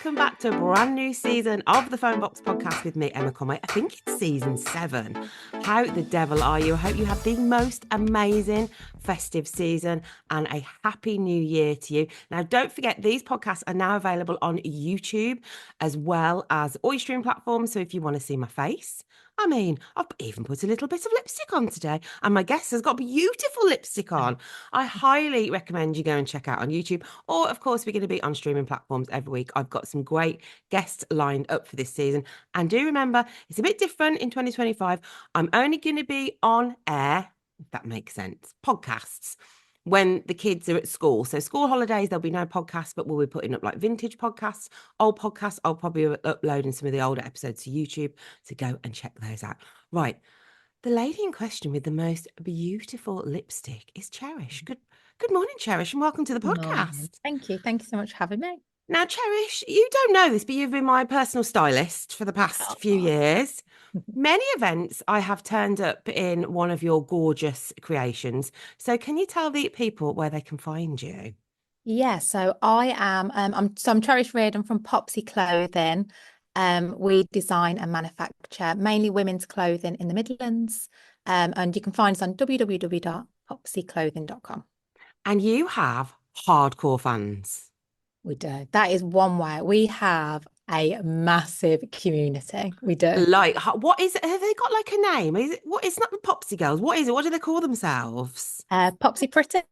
welcome back to a brand new season of the Phonebox Podcast with me, Emma Conway. I think it's season 7. How the devil are you? I hope you have the most amazing festive season and a happy new year to you. Now, don't forget, these podcasts are now available on YouTube as well as all your streaming platforms. So if you want to see my face, I mean, I've even put a little bit of lipstick on today, and my guest has got beautiful lipstick on. I highly recommend you go and check out on YouTube, or of course, we're going to be on streaming platforms every week. I've got some great guests lined up for this season. And do remember, it's a bit different in 2025. I'm only going to be on air, if that makes sense, podcasts, when the kids are at school. So school holidays, there'll be no podcasts, but we'll be putting up like vintage podcasts, old podcasts. I'll probably be uploading some of the older episodes to YouTube, so go and check those out. Right. The lady in question with the most beautiful lipstick is Cherish. Good morning, Cherish, and welcome to the podcast. Thank you. Thank you so much for having me. Now, Cherish, you don't know this, but you've been my personal stylist for the past few years. Many events I have turned up in one of your gorgeous creations. So can you tell the people where they can find you? Yeah, so I am I'm Cherish Reardon from Popsy Clothing. We design and manufacture mainly women's clothing in the Midlands. And you can find us on www.popsyclothing.com. And you have hardcore fans. We do. That is one way. We have a massive community. We do. Like, what is it? Have they got like a name? Is it what? It's not the Popsy Girls. What is it? What do they call themselves? Popsy Pretty.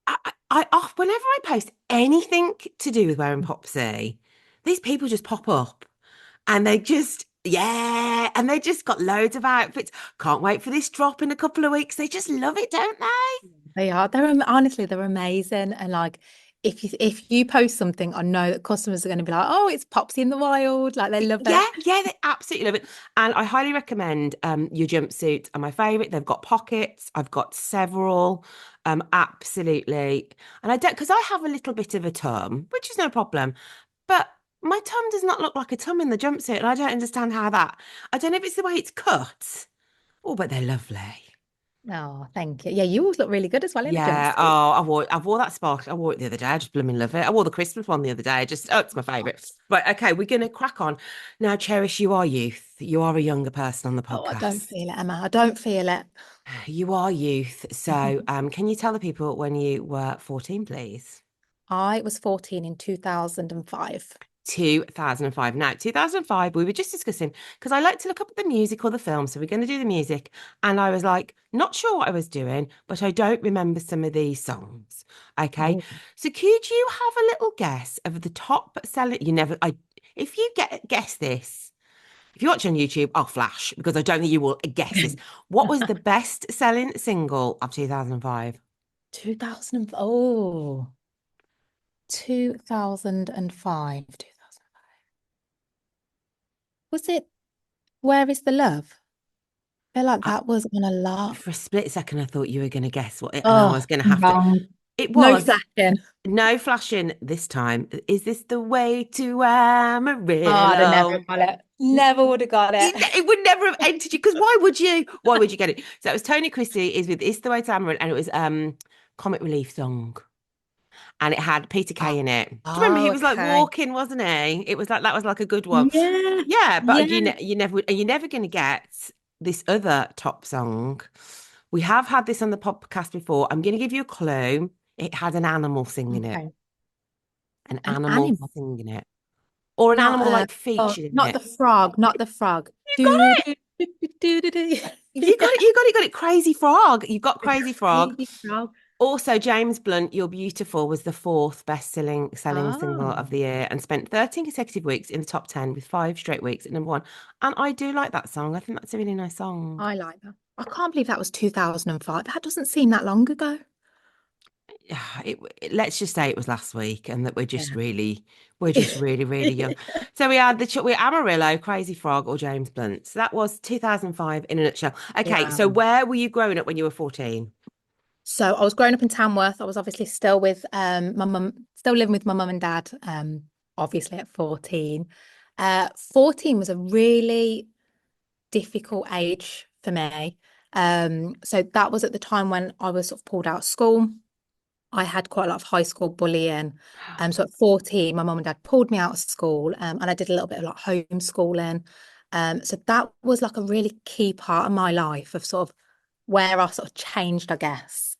Whenever I post anything to do with wearing Popsy, these people just pop up, and they just and they just got loads of outfits. Can't wait for this drop in a couple of weeks. They just love it, don't they? They are. Honestly, they're amazing. And like, if you post something, I know that customers are going to be like, oh, it's Popsy in the wild. Like, they love it. Yeah, they absolutely love it. And I highly recommend your jumpsuits are my favourite. They've got pockets. I've got several. Absolutely. And I don't, because I have a little bit of a tum, which is no problem. But my tum does not look like a tum in the jumpsuit. And I don't understand how that, I don't know if it's the way it's cut. Oh, but they're lovely. Oh, thank you. Yeah, you always look really good as well in the Yeah. jumpsuit. Oh, I wore that sparkle. I wore it the other day. I just blooming love it. I wore the Christmas one the other day. It's my favourite. Right. Okay. We're going to crack on. Now, Cherish, you are youth. You are a younger person on the Oh, I don't podcast. feel it, Emma. I don't feel it. You are youth. So, can you tell the people when you were 14, please? I was 14 in 2005. 2005. Now, 2005, we were just discussing because I like to look up at the music or the film. So we're going to do the music. And I was like, not sure what I was doing, but I don't remember some of these songs. Okay. Oh. So could you have a little guess of the top selling? If you guess this, if you watch on YouTube, I'll flash because I don't think you will guess this. What was the best selling single of 2005? 2000, oh, 2005. Was it Where is the Love? I feel like I, that was on a lot. for a split second, I thought you were going to guess what it, and I Oh, was going to have to. wrong. It No was flashing. no flashing this time. Is this the way to Oh, I'd have never Amarillo? got it. Never would have got it. It would never have entered you because why would you? Why would you get it? So it was Tony Christie is with "It's the Way to Amarillo," and it was Comic Relief song, and it had Peter Kay in it. Do you remember he Oh, was like okay. walking, wasn't he? It was like that was like a good one. Yeah, Yeah, but yeah. you never and you're never going to get this other top song. We have had this on the podcast before. I'm going to give you a clue. It had an animal singing it. Okay. An An animal animal. singing it. Or an Not animal like oh, featured in not it. the frog, not the frog. You got Do, it. do, do, do, do, do. You Yeah. got it. You got it. You got it. Crazy Frog. You got The Crazy Frog. crazy frog. Also, James Blunt, You're Beautiful was the fourth best-selling single of Oh, the year and spent 13 consecutive weeks in the top 10 with 5 straight weeks at number 1. And I do like that song. I think that's a really nice song. I like that. I can't believe that was 2005. That doesn't seem that long ago. Let's just say it was last week and that we're Yeah. just really, really young. So we had we're Amarillo, Crazy Frog, or James Blunt. So that was 2005 in a nutshell. Okay, so Wow. where were you growing up when you were 14? So I was growing up in Tamworth. I was obviously still with my mum, still living with my mum and dad, obviously at 14. 14 was a really difficult age for me. So that was at the time when I was sort of pulled out of school. I had quite a lot of high school bullying. So at 14, my mum and dad pulled me out of school, and I did a little bit of like homeschooling. So that was like a really key part of my life of sort of where I sort of changed, I guess.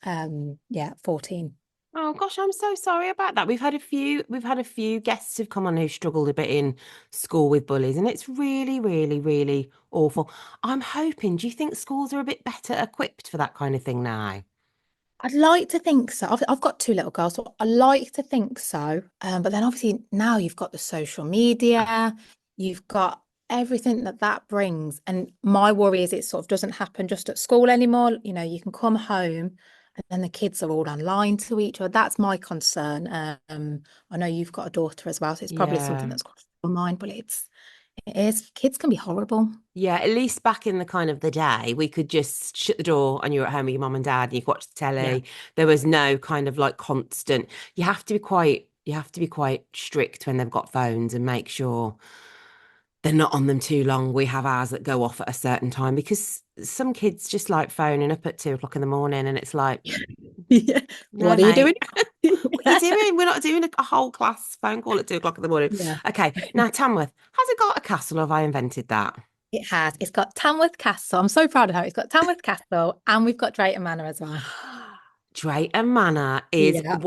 Yeah, 14. Oh gosh, I'm so sorry about that. We've had a few guests who've come on who struggled a bit in school with bullies, and it's really, really, really awful. I'm hoping, do you think schools are a bit better equipped for that kind of thing now? I'd like to think so. I've got two little girls, so I like to think so. But then obviously now you've got the social media, you've got everything that that brings. And my worry is it sort of doesn't happen just at school anymore. You know, you can come home and then the kids are all online to each other. That's my concern. I know you've got a daughter as well, so it's probably something Yeah. that's crossed your mind, but it is. Kids can be horrible. Yeah, at least back in the kind of the day, we could just shut the door and you were at home with your mum and dad and you could watch the Yeah. telly. There was no kind of like constant. You have to be quite strict when they've got phones and make sure they're not on them too long. We have ours that go off at a certain time because some kids just like phoning up at 2 o'clock in the morning and it's like, Yeah. no, What are you doing? mate. What are you doing? We're not doing a whole class phone call at 2 o'clock in the morning. Yeah. Okay, now Tamworth, has it got a castle or have I invented that? It has. It's got Tamworth Castle. I'm so proud of her. It's got Tamworth Castle and we've got Drayton Manor as well. Drayton Manor is Yeah.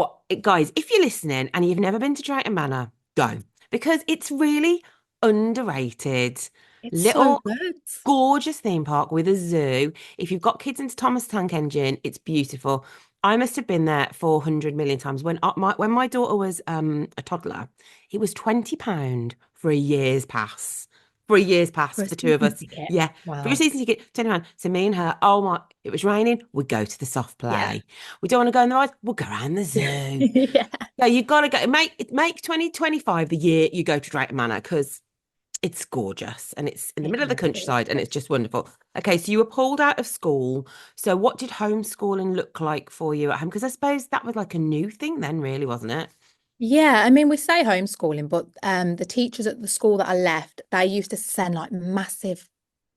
guys, if you're listening and you've never been to Drayton Manor, go because it's really underrated. It's so Little good. gorgeous theme park with a zoo. If you've got kids into Thomas the Tank Engine, it's beautiful. I must have been there 400 million times. When my daughter was a toddler, it was £20 for a year's pass. For a year's pass For a for the two of season us. ticket. Yeah, for a Wow. season ticket, £20. So me and her, oh my, it was raining, we'd go to the soft Yeah. play. We don't want to go in the rides, we'll go around the zoo. Yeah. So you've got to go make 2025 the year you go to Drayton Manor because it's gorgeous and it's in the It middle of the is. It countryside and is. it's just wonderful. Okay, so you were pulled out of school. So what did homeschooling look like for you at home? Because I suppose that was like a new thing then, really, wasn't it? Yeah, I mean, we say homeschooling, but the teachers at the school that I left, they used to send like massive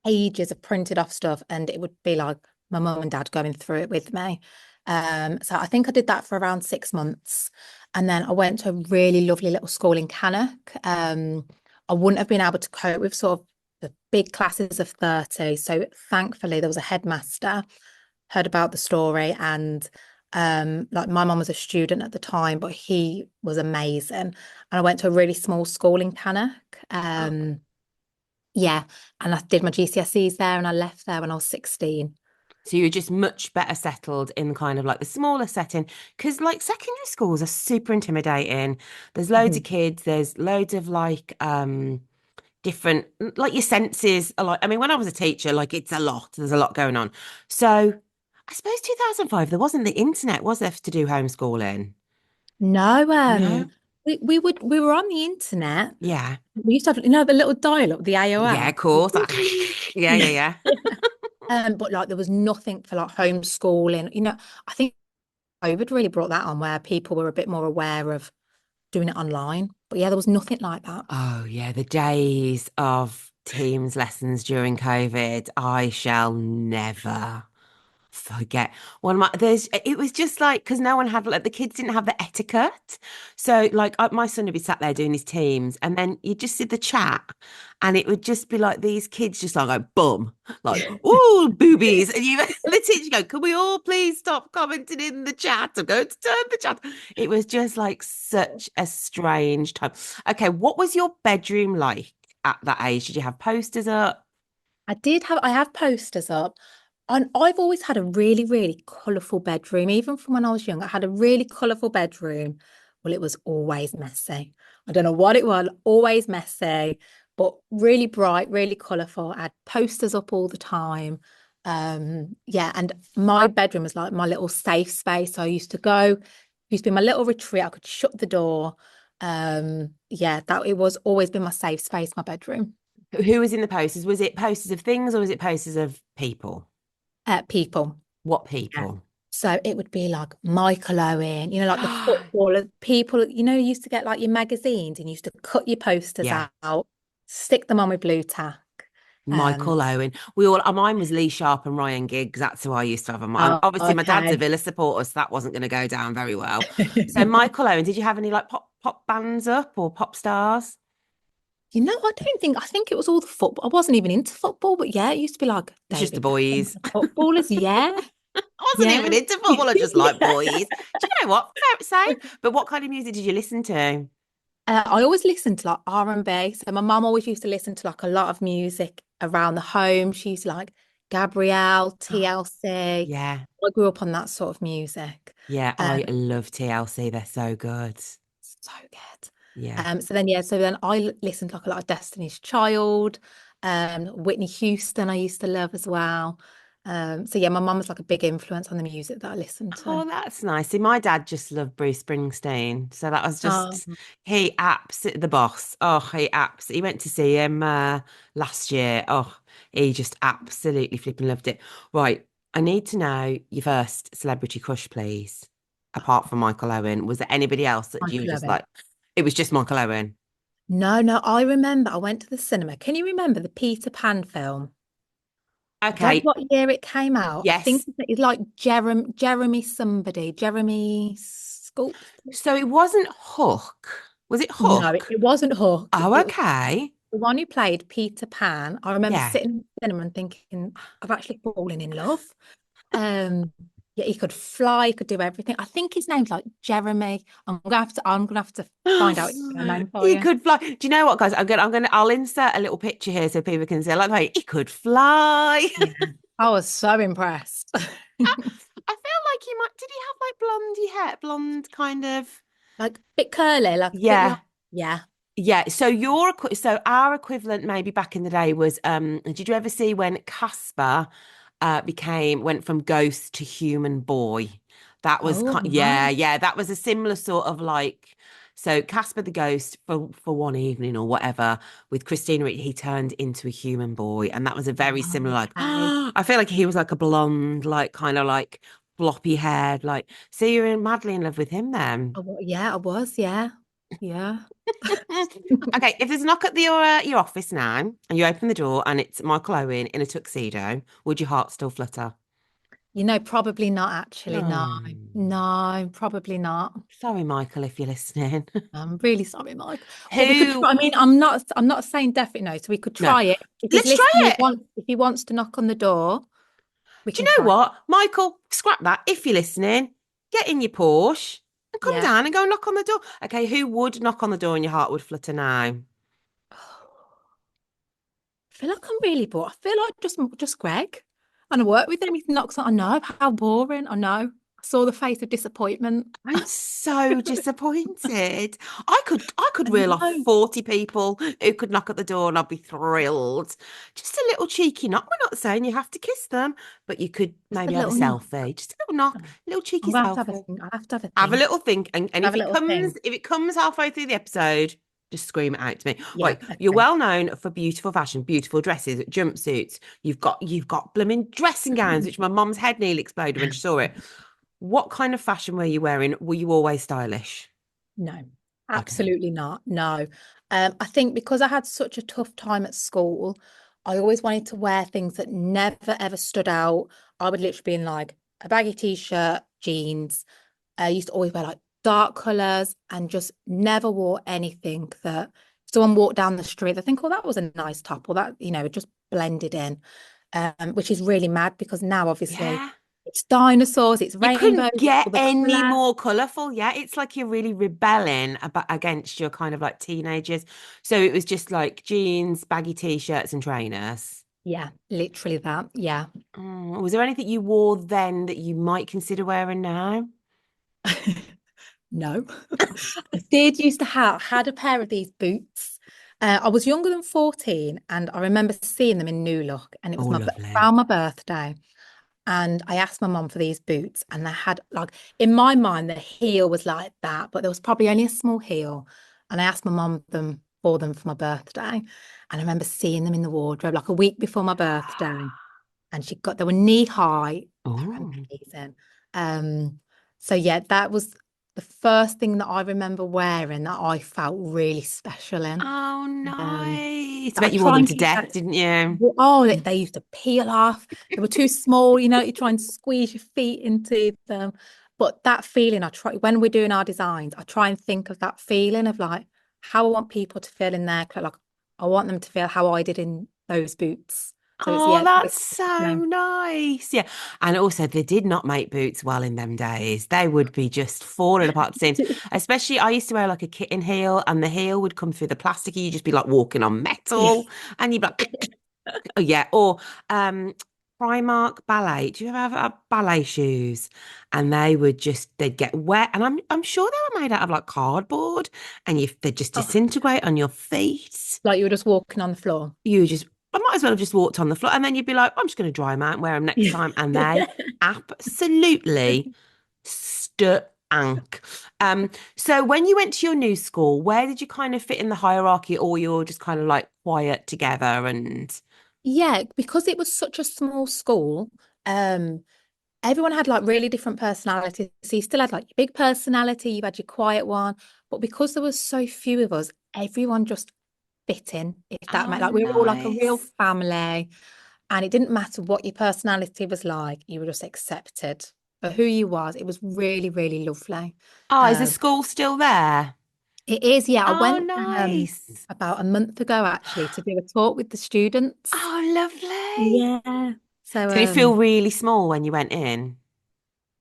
pages of printed off stuff, and it would be like my mum and dad going through it with me. So I think I did that for around 6 months, and then I went to a really lovely little school in Cannock. I wouldn't have been able to cope with sort of the big classes of 30. So thankfully, there was a headmaster, heard about the story, and like my mum was a student at the time, but he was amazing. And I went to a really small school in Cannock. Oh, Yeah, and I did my GCSEs there and I left there when I was 16. so you're just much better settled in kind of like the smaller setting because like secondary schools are super intimidating. There's loads of Mhm. kids, there's loads of like different like your senses are like I mean when I was a teacher like it's a lot there's a lot going on so I suppose 2005 there wasn't the internet was there to do homeschooling No, no we were on the internet. yeah We used to have, you know, the little dial-up, the yeah of AOL. course yeah Yeah. yeah But like there was nothing for like homeschooling. You know, I think COVID really brought that on where people were a bit more aware of doing it online. But yeah, there was nothing like that. oh yeah the days of Teams lessons during COVID I shall never forget one of my there's it was just like because no one had like the kids didn't have the etiquette so like my son would be sat there doing his teams and then you just see the chat and it would just be like these kids just like bum like oh boobies and you the teacher go can we all please stop commenting in the chat I'm going to turn the chat it was just like such a strange time okay what was your bedroom like at that age did you have posters up I have posters up. And I've always had a really, really colourful bedroom. Even from when I was young, I had a really colourful bedroom. Well, it was always messy. I don't know what it was, always messy, but really bright, really colourful. I had posters up all the time. Yeah, and my bedroom was like my little safe space. So I used to go, used to be my little retreat. I could shut the door. Yeah, that it was always been my safe space, my bedroom. who was in the posters was it posters of things or was it posters of people People. what Yeah. people? So it would be like Michael Owen, you know, like the footballer people, you know, used to get like your magazines and used to cut your posters Yeah. out, stick them on with blue tack. Um, Michael Owen. We all, mine was Lee Sharp and Ryan Giggs. That's who I used to have. And oh, obviously, my dad's a okay. Villa supporter, so that wasn't going to go down very well. So, Michael Owen, did you have any like pop bands up or pop stars? You know, I think it was all the football. I wasn't even into football, but yeah, it used to be like It's just the David Beckham, boys. the footballers. Yeah, I wasn't yeah. even into football. I just like boys. Do you know what? Fair, same. But what kind of music did you listen to? I always listened to like R&B. So my mum always used to listen to like a lot of music around the home. She used to like Gabrielle, TLC. Yeah. I grew up on that sort of music. Yeah, Um, I love TLC. They're so good. so good. Yeah. So then listened to like a lot of Destiny's Child, Whitney Houston I used to love as well. So yeah, my mum was like a big influence on the music that I listened to. Oh, that's nice. See, my dad just loved Bruce Springsteen. So that was just, Oh, he absolutely, the boss. Oh, he went to see him last year. Oh, he just absolutely flipping loved it. Right. I need to know your first celebrity crush, please. Apart from Michael Owen, was there anybody else that you Michael just Owen. like? It was just Michael Owen. No, I remember I went to the cinema. Can you remember the Peter Pan film? I don't know Okay. what year it came out. I think Yes. it's like Jeremy somebody, Jeremy Sculpt. So it wasn't Hook. Was it No, Hook? it wasn't Hook. Oh, It was okay. the one who played Peter Pan. I remember Yeah. sitting in the cinema and thinking, I've actually fallen in love. Um, yeah, he could fly, he could do everything. I think his name's like Jeremy. I'm gonna have to find out his name for He you. could fly. Do you know what, guys? I'll insert a little picture here so people can see. Like, hey, he could fly. Yeah, I was so impressed. I feel like he might. Did he have like blondie hair, blonde kind of? Like a bit curly, like a bit long. Yeah, Yeah. yeah. So so our equivalent maybe back in the day was. Did you ever see when Casper went from ghost to human boy? That was Oh yeah, no. yeah. That was a similar sort of like. So Casper the ghost for one evening or whatever with Christina, he turned into a human boy, and that was a very similar like. Okay. I feel like he was like a blonde, like kind of like floppy haired, like. So you're madly in love with him then. Yeah, I was. Yeah. Yeah. Okay, if there's a knock at your office now and you open the door and it's Michael Owen in a tuxedo, would your heart still flutter? You know, probably not actually. No, Oh, no, probably not. sorry, Michael, if you're listening. I'm really sorry, Mike. But we could try. Who? I mean, I'm not saying definitely no. So we could No, try it. If he's let's try listening, it. if he wants to knock on the door, we Do can you know try it. what, Michael? Scrap that. If you're listening, get in your Porsche and come Yeah. down and go knock on the door. Okay, who would knock on the door and your heart would flutter now? I feel like I'm really bored. I feel like just Greg. And I work with him. He knocks on. I know how boring. I know. I saw the face of disappointment. I'm so disappointed. I could I reel off know. 40 people who could knock at the door and I'd be thrilled. Just a little cheeky knock. We're not saying you have to kiss them, but you could Just a maybe have a little knock. selfie. Just a little knock, I'm a little cheeky gonna have to have a selfie. think. I'll have to have a Have a think. little think. And Have a little think. if it comes halfway through the episode, just scream it out to me. Yeah. Right, you're Okay. well known for beautiful fashion, beautiful dresses, jumpsuits. You've got blooming dressing gowns, which my mum's head nearly exploded when she saw it. What kind of fashion were you wearing? Were you always stylish? No, Okay. absolutely not. No. I think because I had such a tough time at school, I always wanted to wear things that never ever stood out. I would literally be in like a baggy t-shirt, jeans. I used to always wear like dark colours and just never wore anything that someone walked down the street. They think, oh, that was a nice top, or that, it just blended in. Which is really mad because now obviously Yeah. it's dinosaurs, it's You rainbows, couldn't it's get all the any colour. more colourful. Yeah. It's like you're really rebelling against your kind of like teenagers. So it was just like jeans, baggy t-shirts, and trainers. Yeah, literally that. Yeah. Was there anything you wore then that you might consider wearing now? No. I did used to have had a pair of these boots. I was younger than 14 and I remember seeing them in New Look and it Oh, was lovely. around my birthday. And I asked my mum for these boots and they had like in my mind the heel was like that, but there was probably only a small heel. And I asked my mum for them for my birthday. And I remember seeing them in the wardrobe like a week before my birthday. And they were knee high. They were Oh, amazing. Um, so yeah, that was the first thing that I remember wearing that I felt really special in. Oh, Um, nice. I I bet you wore try them and to keep death, that. didn't you? Oh, they used to peel off. They were too small, you try and squeeze your feet into them. But that feeling, I try when we're doing our designs, I try and think of that feeling of like how I want people to feel in their clothes. Like I want them to feel how I did in those boots. So it's Oh, yeah, that's it's, so no. nice. Yeah. And also, they did not make boots well in them days. They would be just falling apart at the seams. Especially, I used to wear like a kitten heel, and the heel would come through the plastic. You'd just be like walking on Yeah. metal, and you'd be like, oh, yeah. Or Primark ballet. Do you ever have ballet shoes? And they'd get wet. And I'm sure they were made out of like cardboard, and they'd just Oh, disintegrate on your feet. like you were just walking on the floor. you just I might as well have just walked on the floor, and then you'd be like, I'm just going to dry them out and wear them next Yeah. time, and they absolutely stank. So when you went to your new school, where did you kind of fit in the hierarchy, or you're just kind of like quiet together? And Yeah, because it was such a small school, everyone had like really different personalities. So you still had like your big personality, you had your quiet one, but because there was so few of us, everyone just fit in, if that oh, meant like we were all like a real nice. family, and it didn't matter what your personality was like, you were just accepted for who you was. It was really, really lovely. Oh, is the Um, school still there? it is, yeah. I Oh, went nice. about a month ago actually to do a talk with the students. Oh, lovely. Yeah. So Did it feel really small when you went in?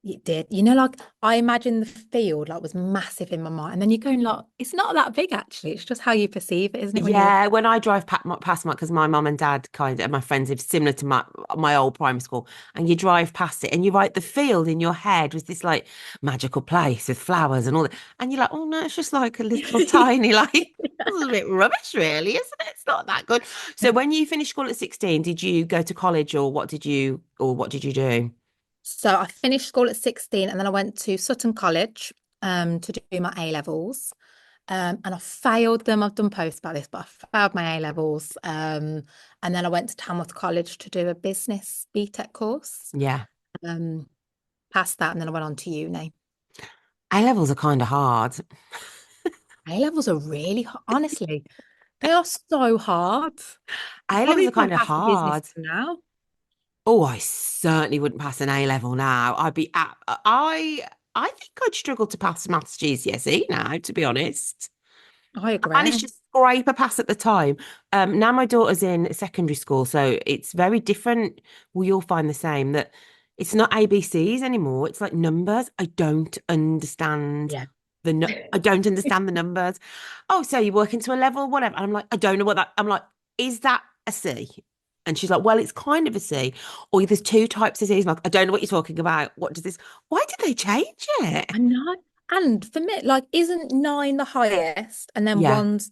it did. Like I imagine the field like was massive in my mind. And then you're going like, it's not that big actually. It's just how you perceive it, isn't it, when you look Yeah, at when I drive past my, because my mum and dad kind of, my friends live similar to my old primary school, and you drive past it, and you're right, the field in your head was this like magical place with flowers and all that, and you're like, oh no, it's just like a little it. tiny like, this is a bit rubbish, really, isn't it? It's not that good. So when you finished school at 16, did you go to college, or what did you do? So I finished school at 16 and then I went to Sutton College to do my A levels. And I failed them. I've done posts about this, but I failed my A levels. And then I went to Tamworth College to do a business BTEC course. Yeah, Um, Passed that, and then I went on to uni. A levels are kind of hard. A levels are really, honestly, they are so hard. You A levels probably are kind couldn't of pass the business hard. now. Oh, I certainly wouldn't pass an A level now. I think I'd struggle to pass maths GCSE now, to be honest. I I managed agree. to scrape a pass at the time. Now my daughter's in secondary school, so it's very different. Well, you'll find the same, that it's not ABCs anymore. It's like numbers. Yeah. I don't understand the numbers. Oh, so you work into a level, whatever. And I'm like, I don't know what that. I'm like, is that a C? And she's like, well, it's kind of a C. Or there's two types of C's. I'm like, I don't know what you're talking about. What does this? Why did they change it? I know. And for me, like, isn't nine the highest? And then Yeah. one's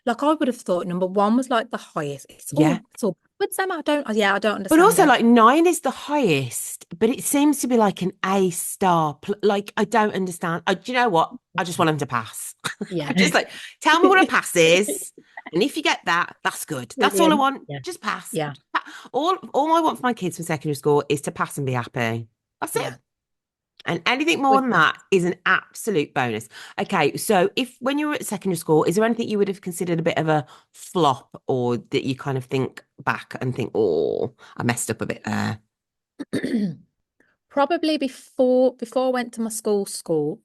like I would have thought number one was like the highest. Yeah. It's all with them. I don't But understand also, it. like, 9 is the highest, but it seems to be like an A star. Like, I don't understand. Do you know what? I just want them to pass. Yeah. I'm just like, tell me what a pass is. And if you get that, that's good. That's all I Brilliant. want. Yeah. Just pass. Yeah. All I want for my kids from secondary school is to pass and be happy. That's it. Yeah. And anything more With than that. that is an absolute bonus. Okay, so if when you were at secondary school, is there anything you would have considered a bit of a flop, or that you kind of think back and think, oh, I messed up a bit there? Probably before I went to my small school.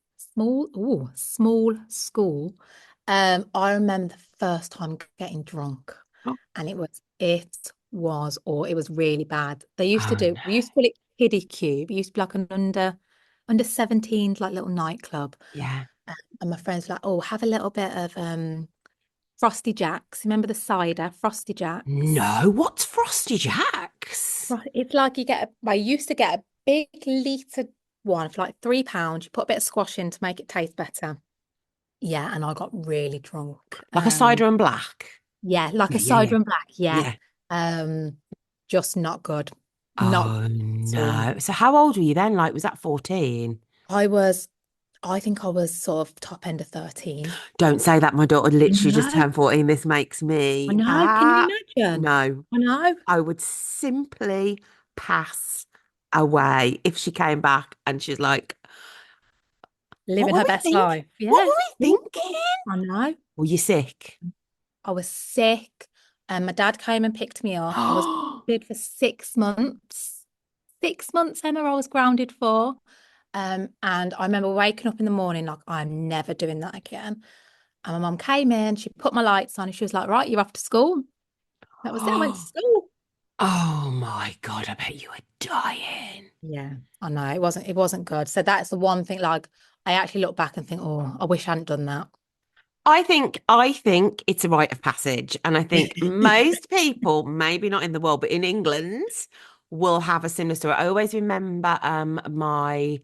I remember the first time getting drunk, Oh, and it was really bad. oh, no. We used to call it kiddie cube. It used to be like an under 17s like little nightclub. Yeah. And my friends were like, oh, have a little bit of Frosty Jacks. Remember the cider, Frosty Jacks? No, what's Frosty Jacks? It's like I used to get a big litre one for like £3. You put a bit of squash in to make it taste better. Yeah, and I got really drunk. Like a cider and black. Yeah, like Yeah, a yeah, yeah. cider and black. Yeah. Yeah. Um, just not good. Not Oh at all. no. So how old were you then? Like, was that 14? I was, I think I was sort of top end of 13. Don't say that. My daughter I literally just know. turned 14. This makes I me know. Can you imagine? no. I know. I would simply pass away if she came back and she's like, What living were her we best thinking? life. What Yeah, were we thinking? I know. Were you sick? I was sick, and my dad came and picked me up. I was grounded for 6 months. 6 months, Emma, I was grounded for. And I remember waking up in the morning like, I'm never doing that again. And my mum came in, she put my lights on, and she was like, right, you're off to school. That was it. I went to school. Oh my God, I bet you were dying. Yeah, I know it wasn't good. So that's the one thing, like I actually look back and think, oh, I wish I hadn't done that. I think it's a rite of passage. And I think most people, maybe not in the world, but in England, will have a similar story. I always remember my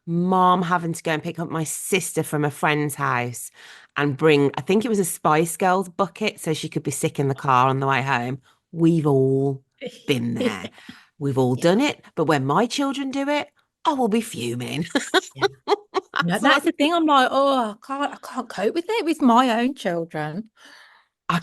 mom having to go and pick up my sister from a friend's house and bring, I think it was a Spice Girls bucket so she could be sick in the car on the way home. We've all been there. We've all Yeah, done it. But when my children do it, I will be fuming. yeah. No, That's that's what the thing. I'm like, oh, I can't cope with it with my own children. I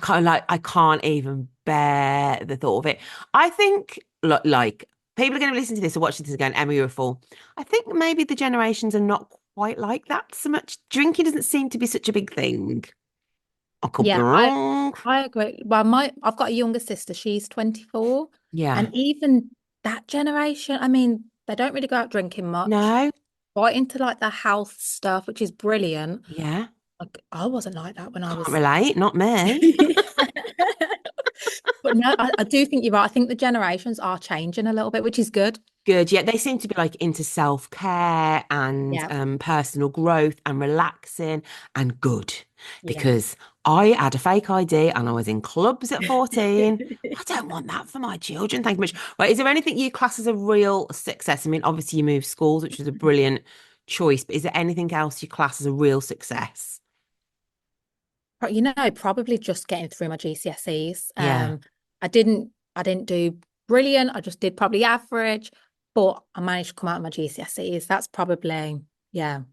can't even bear the thought of it. I think like people are going to listen to this or watch this again, Emma, you're a fool. I think maybe the generations are not quite like that so much. Drinking doesn't seem to be such a big thing. I could be Yeah, wrong. I agree. Well, I've got a younger sister. She's 24, Yeah. and even that generation, I mean, they don't really go out drinking much. No. Right into like the health stuff, which is brilliant. Yeah. Like I wasn't like that when I Can't was. relate. Not me. But no, I do think you're right. I think the generations are changing a little bit, which is good. Good. Yeah, they seem to be like into self-care and Yeah, personal growth and relaxing and good yeah. because I had a fake ID and I was in clubs at 14. I don't want that for my children. Thank you much. Right. Is there anything you class as a real success? I mean, obviously you moved schools, which was a brilliant choice, but is there anything else you class as a real success? But probably just getting through my GCSEs. Yeah. I didn't do brilliant. I just did probably average, but I managed to come out of my GCSEs. That's probably, yeah,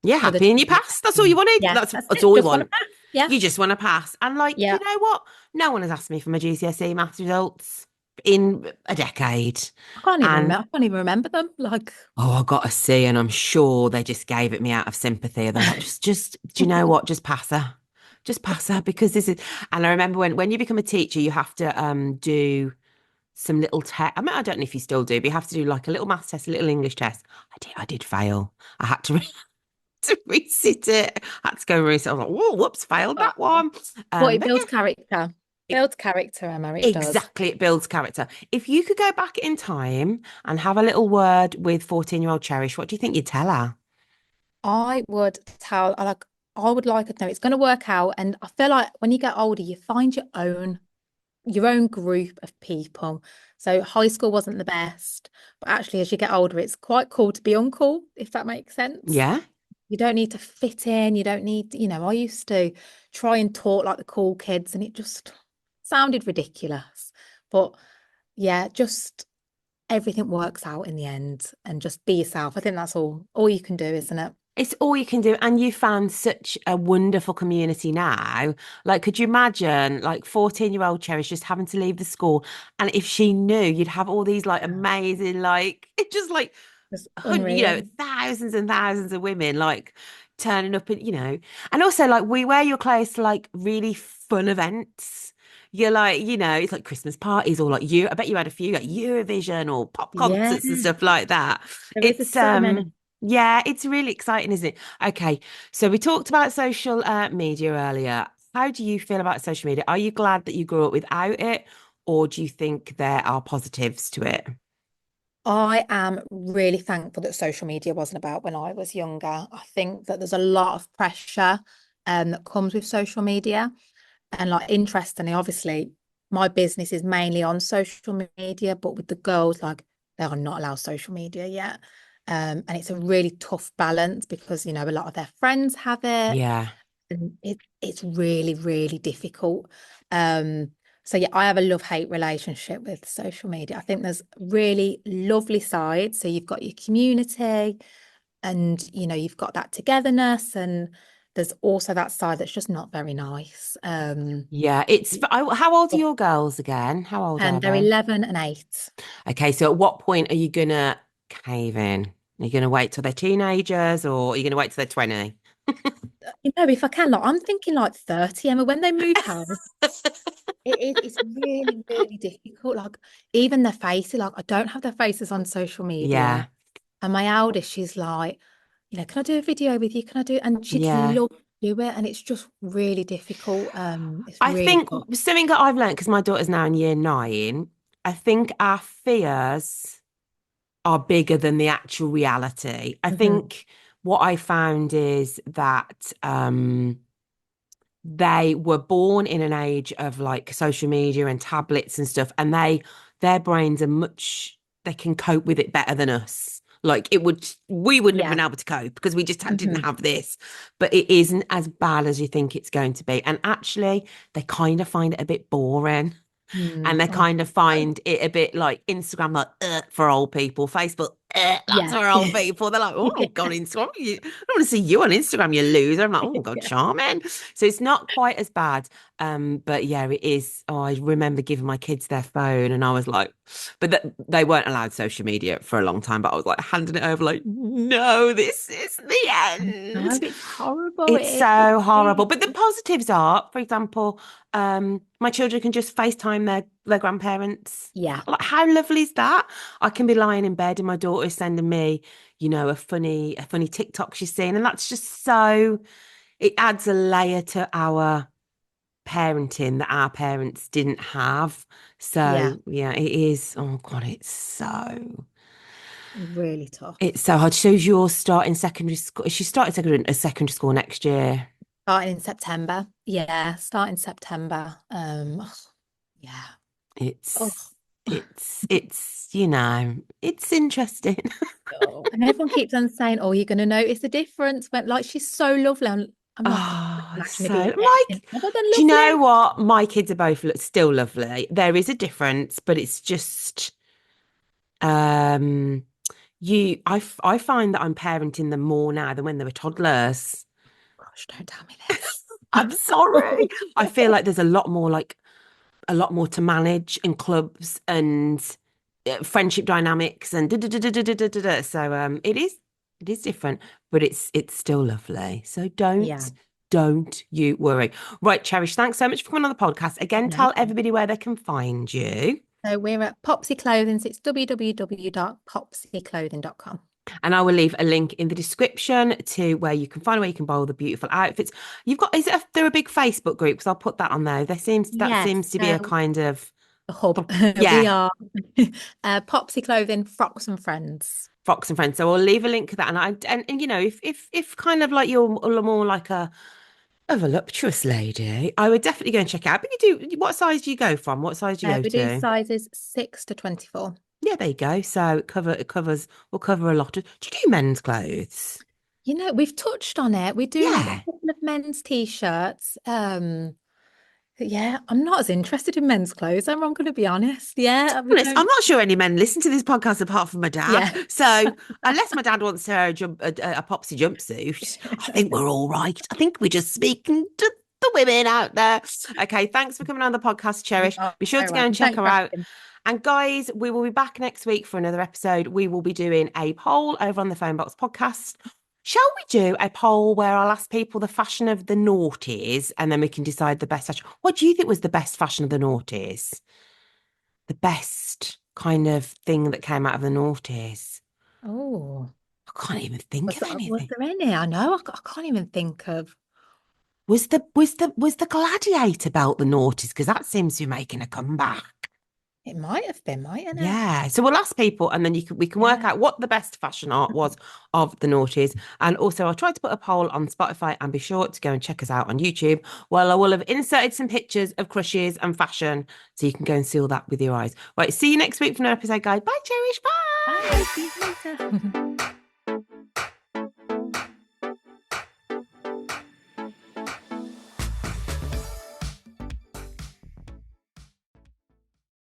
You're other happy and you children. passed. That's all you wanted. Yeah, That's that's that's it. all we Just want to want. pass. Yeah, You just want to pass. And like, you yeah. know what? No one has asked me for my GCSE maths results in a decade. And I can't even remember them. Like, oh, I got a C, and I'm sure they just gave it me out of sympathy. They're like, do you know what? Just pass her. Just pass her because this is. And I remember when you become a teacher, you have to do some little test. I mean, I don't know if you still do, but you have to do like a little maths test, a little English test. I did fail. I had to to resit it. I had to go and resit. I was like, whoa, whoops, failed oh, that one. but it But builds yeah, character. it, Builds character, Emma. It does. exactly, it builds character. If you could go back in time and have a little word with 14-year-old Cherish, what do you think you'd tell her? I would like to know it's going to work out. And I feel like when you get older, you find your own group of people. So high school wasn't the best, but actually, as you get older, it's quite cool to be uncool, if that makes sense. Yeah. You don't need to fit in. You don't need, I used to try and talk like the cool kids, and it just sounded ridiculous. But yeah, just everything works out in the end, and just be yourself. I think that's all you can do, isn't it? It's all you can do. And you found such a wonderful community now. Like, could you imagine like 14-year-old Cherish just having to leave the school? And if she knew you'd have all these like amazing, like, it just like, It's unreal. thousands and thousands of women like turning up and and also like we wear your clothes to like really fun events. You're like, it's like Christmas parties or like I bet you had a few like Eurovision or pop Yeah, concerts and stuff like that. there is It's so many. yeah, it's really exciting, isn't it? Okay, so we talked about social media earlier. How do you feel about social media? Are you glad that you grew up without it, or do you think there are positives to it? I am really thankful that social media wasn't about when I was younger. I think that there's a lot of pressure that comes with social media. And like interestingly, obviously, my business is mainly on social media, but with the girls, like they are not allowed social media yet. And it's a really tough balance because, a lot of their friends have it, Yeah. and it's really, really difficult. Um, so yeah, I have a love-hate relationship with social media. I think there's really lovely sides. So you've got your community and you've got that togetherness, and there's also that side that's just not very nice. Yeah, how old are your girls again? How old are And they're they? 11 and 8. Okay, so at what point are you gonna cave in? Are you going to wait till they're teenagers, or are you going to wait till they're 20? If I can, like, I'm thinking like 30, Emma, when they move house, it's really, really difficult. Like, even their faces, like, I don't have their faces on social Yeah, media. And my eldest, she's like, can I do a video with you? Can I do? And she'd yeah. love to do it. And it's just really difficult. It's I really think tough. something that I've learned, because my daughter's now in year 9, I think our fears are bigger than the actual reality. I Mhm. think what I found is that they were born in an age of like social media and tablets and stuff, and their brains are much, they can cope with it better than us. Like we wouldn't have Yeah. been able to cope because we just didn't Mhm. have this. But it isn't as bad as you think it's going to be. And actually, they kind of find it a bit boring, and they Oh, kind of no. find it a bit like Instagram, like for old people, Facebook, that's Yeah. for old people. They're like, oh, Yeah. God, Instagram, I don't want to see you on Instagram, you loser. I'm like, oh, God, Yeah. charming. So it's not quite as bad. But yeah, it is. Oh, I remember giving my kids their phone, and I was like, but they weren't allowed social media for a long time. But I was like handing it over, like, no, this is the No, end. it's horrible. It's so horrible. Really But the is. positives are, for example, my children can just FaceTime their grandparents. Yeah. Like, how lovely is that? I can be lying in bed and my daughter is sending me, a funny TikTok she's seen, and that's just so, it adds a layer to our parenting that our parents didn't have. Yeah. So yeah, it is. Oh God, Really tough. it's so hard. So you're starting secondary school. She started secondary school next year. Starting in September. Yeah, starting September. Yeah. Oh, It's it's interesting. oh. And everyone keeps on saying, "Oh, you're going to notice the difference." When like she's so lovely. I'm like, I can't Oh, imagine her so being anything Mike, other than do you know lovely. what? My kids are both still lovely. There is a difference, but it's just um I find that I'm parenting them more now than when they were toddlers. Gosh, don't tell me this. I'm sorry. I feel like there's a lot more to manage in clubs and friendship dynamics and da, da, da, da, da, da, da, da. So it is different, but it's still lovely. So Yeah, don't you worry. Right, Cherish, thanks so much for coming on the podcast. Again, no tell problem. everybody where they can find you. So we're at Popsy Clothing. So it's www.popsyclothing.com. And I will leave a link in the description to where you can buy all the beautiful outfits. You've got, they're a big Facebook group, because I'll put that on there. That Yes, seems to be a kind of, the hub. We yeah, are Popsy Clothing, Frocks and Friends. Fox and Friends. So I'll leave a link to that. And if kind of like you're more like a voluptuous lady, I would definitely go and check it out. But you do, what size do you go from? What size do you go We do to? sizes 6 to 24. Yeah, there you go. So we'll cover a lot of. Do you do men's clothes? We've touched on it. We do like a Yeah. couple of men's t-shirts. Yeah, I'm not as interested in men's clothes. I'm going to be honest. Yeah, we Honest, I'm don't. not sure any men listen to this podcast apart from my dad. Yeah. So unless my dad wants to wear a Popsy jumpsuit, I think we're all right. I think we're just speaking to the women out there. Okay, thanks for coming on the podcast, Cherish. Oh, Be sure very to go and welcome. check Thanks her for out. asking. And guys, we will be back next week for another episode. We will be doing a poll over on the Phonebox Podcast. Shall we do a poll where I'll ask people the fashion of the noughties, and then we can decide the best fashion? What do you think was the best fashion of the noughties? The best kind of thing that came out of the noughties? Oh, I can't even think of was anything. there any? I know. I can't even think of. Was the gladiator belt the noughties? Because that seems to be making a comeback. It might have been, mightn't it? Yeah. So we'll ask people, and then we can work Yeah. out what the best fashion art was of the noughties. And also I'll try to put a poll on Spotify, and be sure to go and check us out on YouTube. Well, I will have inserted some pictures of crushes and fashion, so you can go and see all that with your eyes. Right. See you next week for another episode, guys. Bye, Cherish. Bye. Bye. See you later.